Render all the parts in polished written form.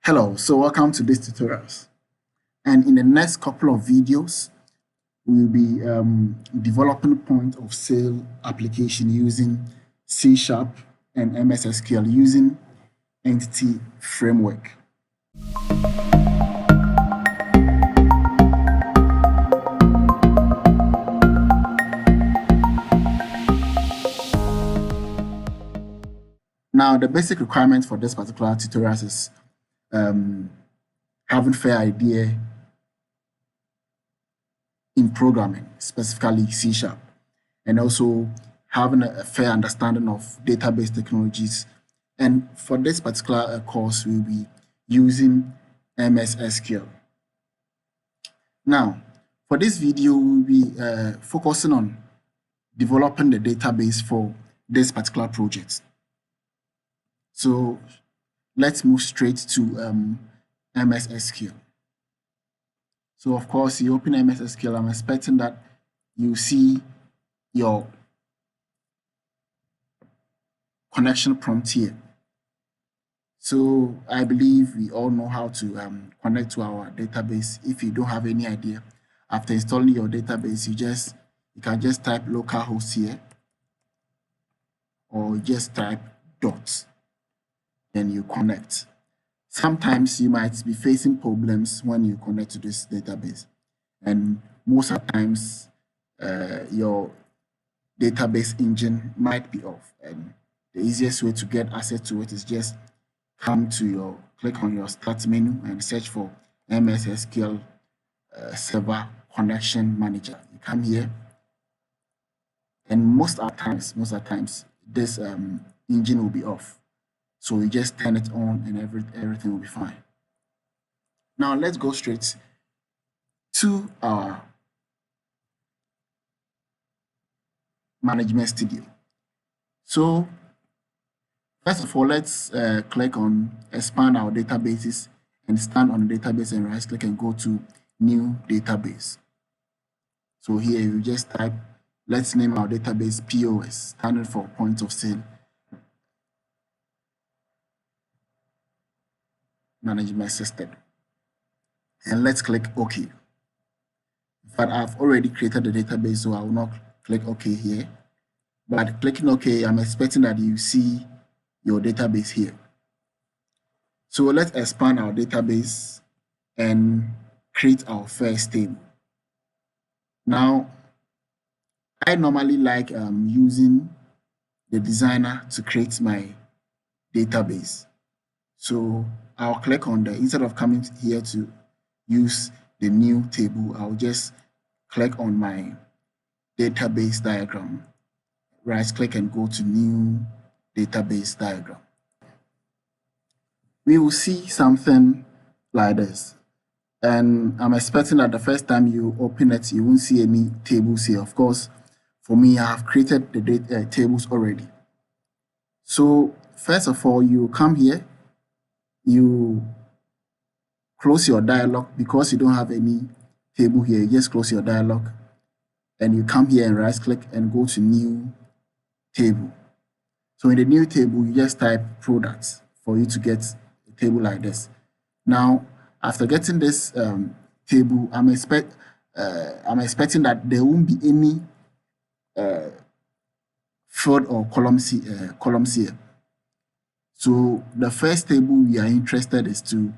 Hello, so welcome to this tutorials. And in the next couple of videos, we'll be developing point of sale application using C# and MS SQL using Entity Framework. Now, the basic requirement for this particular tutorial is having fair idea in programming, specifically C#, and also having a fair understanding of database technologies. And for this particular course, we'll be using MS SQL. Now, for this video, we'll be focusing on developing the database for this particular project. So let's move straight to MS SQL. So of course, you open MS SQL, I'm expecting that you see your connection prompt here. So I believe we all know how to connect to our database. If you don't have any idea, after installing your database, you can just type localhost here, or just type dot, then you connect. Sometimes you might be facing problems when you connect to this database, and most of the times your database engine might be off, and the easiest way to get access to it is just click on your start menu and search for MS SQL Server Connection Manager. You come here, and most of the times this engine will be off. So you just turn it on and everything will be fine. Now let's go straight to our management studio. So first of all, let's click on expand our databases and stand on the database and right click and go to new database. So here you just type, let's name our database POS, standing for point of sale management system, and let's click OK. But I've already created the database, so I will not click OK here. But clicking OK, I'm expecting that you see your database here. So let's expand our database and create our first table. Now, I normally like using the designer to create my database. So I'll click on instead of coming here to use the new table, I'll just click on my database diagram, right click and go to new database diagram. We will see something like this. And I'm expecting that the first time you open it, you won't see any tables here. Of course, for me, I have created the tables already. So first of all, you come here, you close your dialog because you don't have any table here. You just close your dialog and you come here and right click and go to new table. So in the new table, you just type products for you to get a table like this. Now, after getting this table, I'm expecting that there won't be any field or columns here. So the first table we are interested is to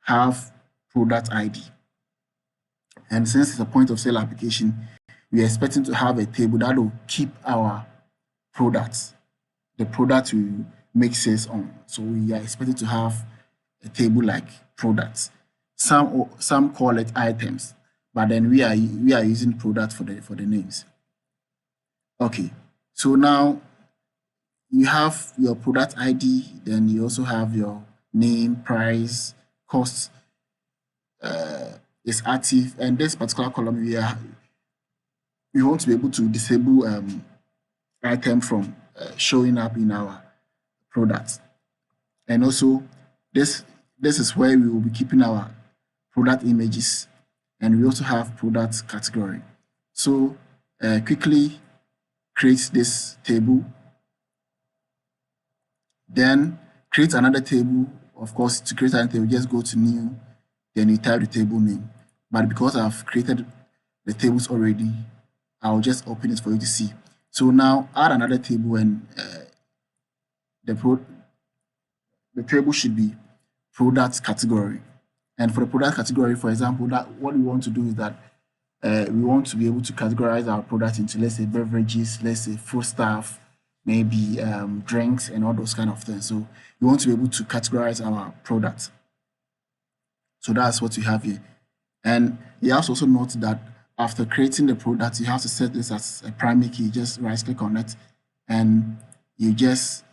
have product ID. And since it's a point of sale application, we are expecting to have a table that will keep our products, the product we make sales on. So we are expecting to have a table like products. Some call it items, but then we are using product for the names. Okay, so now you have your product ID, then you also have your name, price, cost is active, and this particular column we want to be able to disable item from showing up in our products. And also this is where we will be keeping our product images, and we also have product category. So quickly create this table. Then create another table. Of course, to create another table, just go to new, then you type the table name. But because I've created the tables already, I'll just open it for you to see. So now add another table, and the pro the table should be product category. And for the product category, for example, that what we want to do is that we want to be able to categorize our product into, let's say, beverages, let's say food stuff, maybe drinks, and all those kind of things. So we want to be able to categorize our product. So that's what we have here. And you have to also note that after creating the product, you have to set this as a primary key. Just right click on it, and you just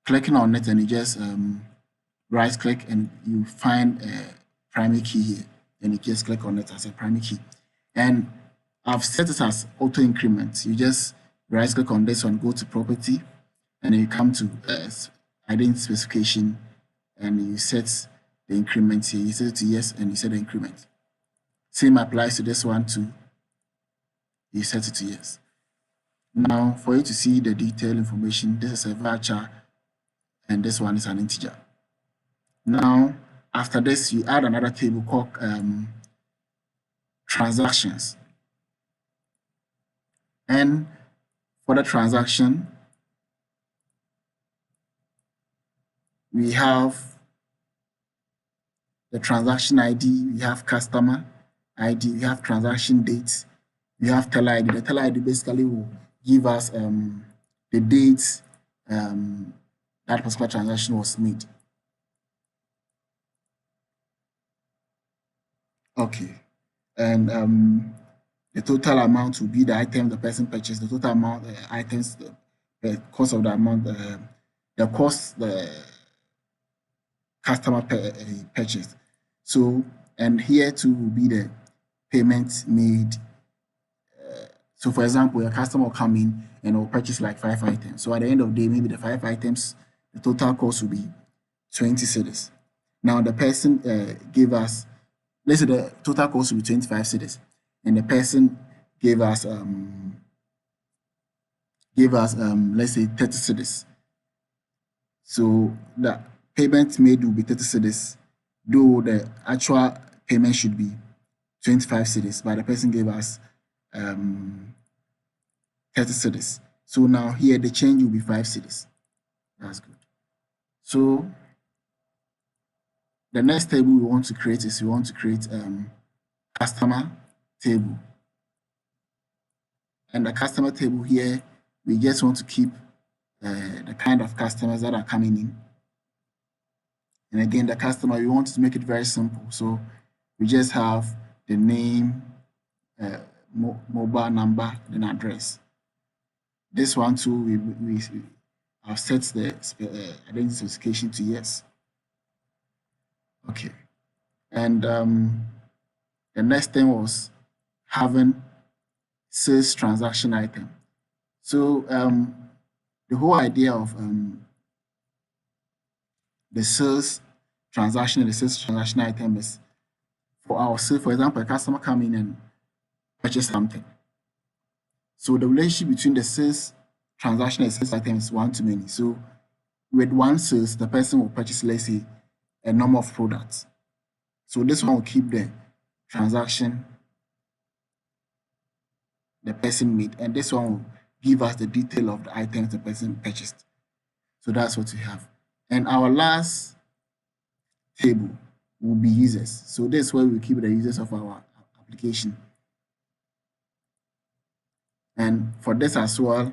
clicking on it, and you just right click, and you find a primary key here, and you just click on it as a primary key. And I've set it as auto increment. You just right click on this one, go to property, and you come to identity specification, and you set the increment here. You set it to yes, and you set the increment. Same applies to this one too. You set it to yes. Now, for you to see the detailed information, this is a varchar, and this one is an integer. Now, after this, you add another table called transactions. And for the transaction, we have the transaction ID, we have customer ID, we have transaction date, we have teller ID. The teller ID basically will give us the date that particular transaction was made. Okay, and the total amount will be the item the person purchased, the total amount, items, the cost of the amount, the cost the customer purchased. So, and here too will be the payment made. So, for example, a customer will come in and will purchase like 5 items. So, at the end of the day, maybe the 5 items, the total cost will be 20 cedis. Now, the person gave us, let's say the total cost will be 25 cedis, and the person gave us let's say 30 cedis. So the payment made will be 30 cedis, though the actual payment should be 25 cedis, but the person gave us 30 cedis. So now here the change will be 5 cedis. That's good. So the next table we want to create is customer table. And the customer table here, we just want to keep the kind of customers that are coming in. And again, the customer, we want to make it very simple. So we just have the name, mobile number, then address. This one too, we have set the identity specification to yes. Okay. And the next thing was having sales transaction item. So the whole idea of the sales transaction and the sales transaction item is for our sale. For example, a customer come in and purchase something. So the relationship between the sales transaction and sales item is one to many. So with one sales, the person will purchase, let's say, a number of products. So this one will keep the transaction the person made, and this one will give us the detail of the items the person purchased. So that's what we have. And our last table will be users. So this is where we keep the users of our application. And for this as well,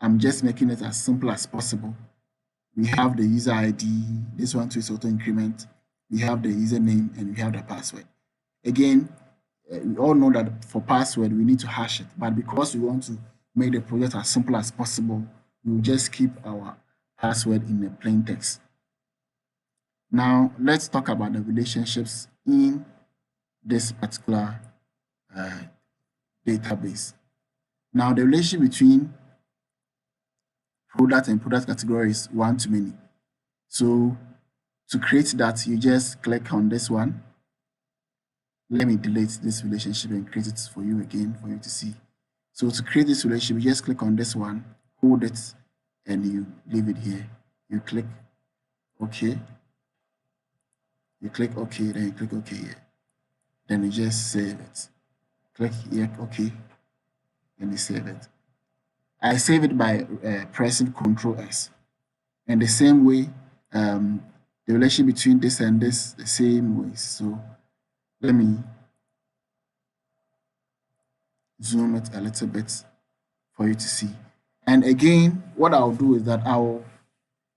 I'm just making it as simple as possible. We have the user ID, this one too is auto increment. We have the username, and we have the password. Again, we all know that for password we need to hash it, but because we want to make the project as simple as possible, we will just keep our password in the plain text. Now let's talk about the relationships in this particular database. Now the relationship between product and product category is one to many. So to create that, you just click on this one. Let me delete this relationship and create it for you again for you to see. So to create this relationship, you just click on this one, hold it, and you leave it here. You click OK. You click OK, then you click OK here. Then you just save it. Click here, OK, and you save it. I save it by pressing Ctrl S. And the same way, the relation between this and this, the same way. So let me zoom it a little bit for you to see. And again, what I'll do is that I'll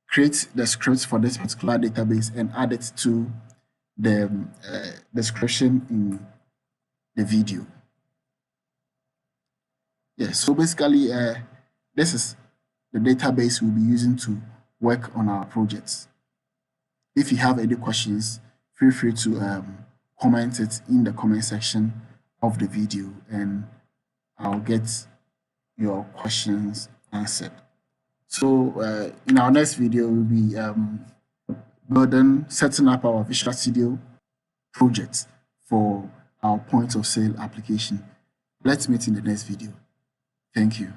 create the script for this particular database and add it to the description in the video. Yeah, so basically, this is the database we'll be using to work on our projects. If you have any questions, feel free to comment it in the comment section of the video, and I'll get your questions answered. So in our next video, we'll be setting up our Visual Studio project for our point of sale application. Let's meet in the next video. Thank you.